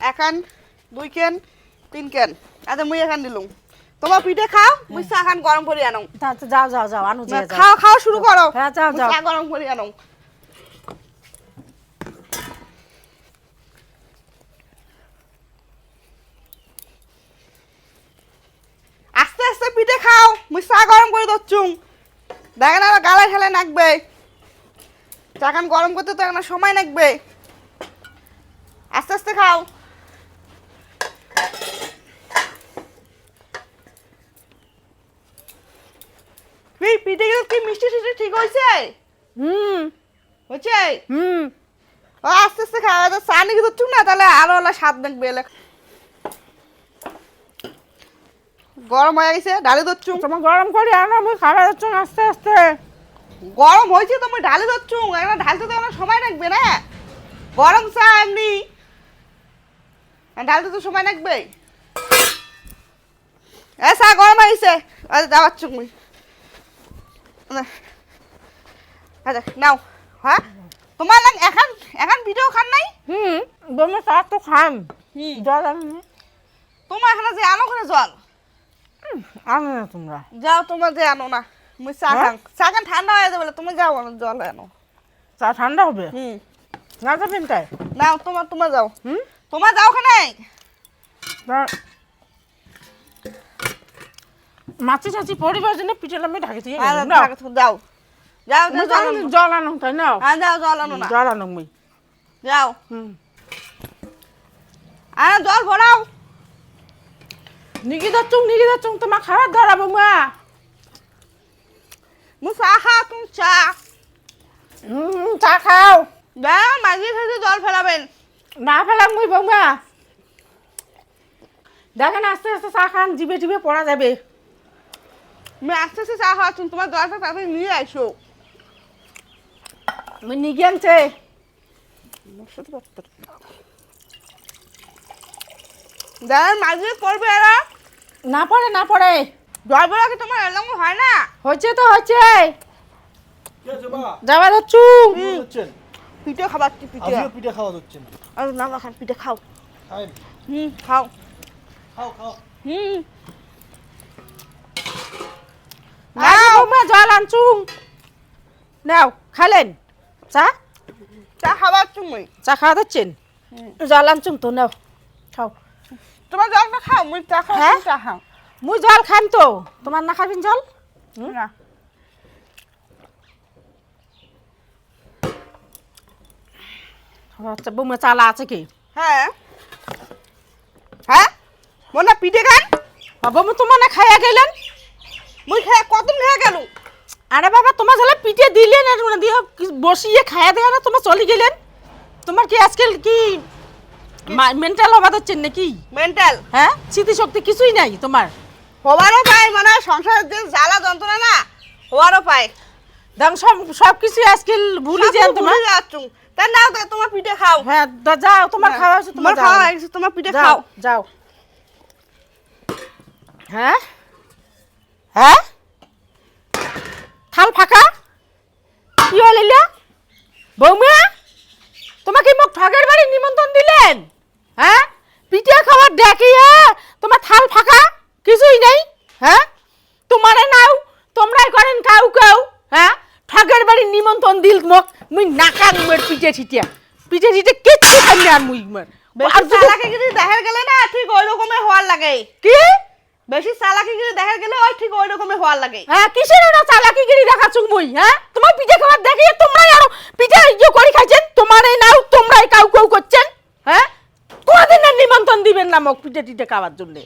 এখান 2 কেন 3 কেন আচ্ছা মুই এখান দিলুম তোমার পিঠে খাও মুই চা খান গরম করে আনো যাও যাও যাও আনো যে খাও খাও শুরু করো হ্যাঁ যাও যাও চা গরম করে আনো আস্তে আস্তে পিঠে খাও মুই চা গরম করে দচ্ছুম দেখেন আর গালায় ঠেলে নাকবে চা খান গরম করতে তো একটা সময় লাগবে আস্তে আস্তে খাও পিঠে কি মিষ্টি টিষ্টি ঠিক হয়েছে হয়েছে ও আস্তে আস্তে খাওয়া তো চা নাকি দচ্ছুম না তাহলে আরো স্বাদ লাগবে গরম হয়ে গেছে ডালি দচ্ছুম তোমার গরম করে আনো মুই খাবার যাচ্ছ আস্তে আস্তে গরম হয়েছে তো মুই ঢালি দচ্ছুম একটা ঢালতে তো আমার সময় লাগবে না গরম চা এমনি ঢালতে তো সময় লাগবে এ চা গরম হয়ে গেছে যাওয়াচ্ছুম মুই আচ্ছা নাও হ্যাঁ তোমার লাগ এখন এখন ভিডিও খান নাই বমি চা তো খাম জল আনো তোমার এখানে যে আনো করে জল আনো না তোমরা যাও তোমার যে আনো না মুই চা খান চা খান ঠান্ডা হয়ে যাবে তুমি যাও আনো জল আনো চা ঠান্ডা হবে না যাবেন তাই নাও তোমার যাও তোমার যাও খানে মাছি চাচি পরিবার জন্য পিঠে আমি ঢাকি দিয়ে যাও যাও জল আনো তাই না যাও জল আনো না জল আনো মুই যাও জল ভরাও নিকি যাচ্ছ তোমার খাবার ধরাবো মা মু চা খা তুমি চা চা খাও যাও মাঝে সাঝে জল ফেলাবেন না ফেলাম মুই বৌমা দেখেন আস্তে আস্তে চা খান জিভে জিভে পড়া যাবে আমি আস্তে আস্তে চা খাওয়াচ্ছি তোমার জলটা তাড়াতাড়ি নিয়ে আসো মুই নিগে আনছে দেখেন মাঝে পড়বে এরা না পড়ে জল ভরা কি তোমার এরকম হয় না হয়েছে তো হয়েছে মা যাবা যাচ্ছু হচ্ছেন পিঠে খাবার পিঠে আজকে পিঠে খাওয়া হচ্ছেন আর না খান পিঠে খাও খাই খাও খাও খাও বৌমা জল আনছু নাও খালেন চা চা খাবার তুমি চা খাওয়া যাচ্ছেন জল আনছুম তো নাও খাও তোমার জলটা খাও মুই চা খাও হ্যাঁ? চা খাও মুই জল খাম তো তোমার না খাবিন জল না আচ্ছা বৌমা চালা আছে কি হ্যাঁ হ্যাঁ মনে পিঠে খান বৌমা তোমার না খাইয়া গেলেন মুই খেয়ে কতদিন খেয়ে গেল আরে বাবা তোমার ছেলে পিঠে দিলেন আর দিয়ে বসিয়ে খাইয়া দেয়া না তোমার চলে গেলেন তোমার কি আজকাল কি মেন্টাল অবাদ হচ্ছেন নাকি মেন্টাল হ্যাঁ স্মৃতিশক্তি কিছুই নাই তোমার হবারও পায় মানে সংসারের যে জ্বালা যন্ত্রণা না হবারও পায় দেখো সব কিছু আজকাল ভুলে যান তোমার যাচ্ছু তাই নাও তোমার পিঠে খাও হ্যাঁ যাও তোমার খাওয়া হয়েছে তোমার খাওয়া হয়ে গেছে তোমার পিঠে খাও যাও হ্যাঁ হ্যাঁ থাল ফাঁকা কি হইলা বৌমা তোমাকে মোক ঠগের বাড়ি নিমন্ত্রণ দিলেন হ্যাঁ পিঠে খাবার দেখিয়ে তোমার থাল ফাঁকা কিছুই নেই হ্যাঁ তোমারে নাও তোমরাই করেন কাউ কাউ হ্যাঁ ঠগের বাড়ি নিমন্ত্রণ দিল মোক মুই নাকান মোর পিঠে ঠিটে কিচ্ছু খাই না মুই বেশি চালাকিগিরি দেখার গেলে না ঠিক ওই রকমের হওয়ার লাগে কি বেশি চালাকিগিরি দেখার গেলে ওই ঠিক ওই রকমের হওয়ার লাগে হ্যাঁ কিসের না চালাকিগিরি দেখাচ্ছ মুই হ্যাঁ তোমার পিঠে খাবার দেখিয়ে তোমরাই আরো পিঠে ইয়ে করে খাইছেন তোমারই নাও তোমরাই কাউ কাউ করছেন হ্যাঁ কোনদিন নিমন্ত্রণ দিবেন না মোক পিঠে খাওয়ার জন্য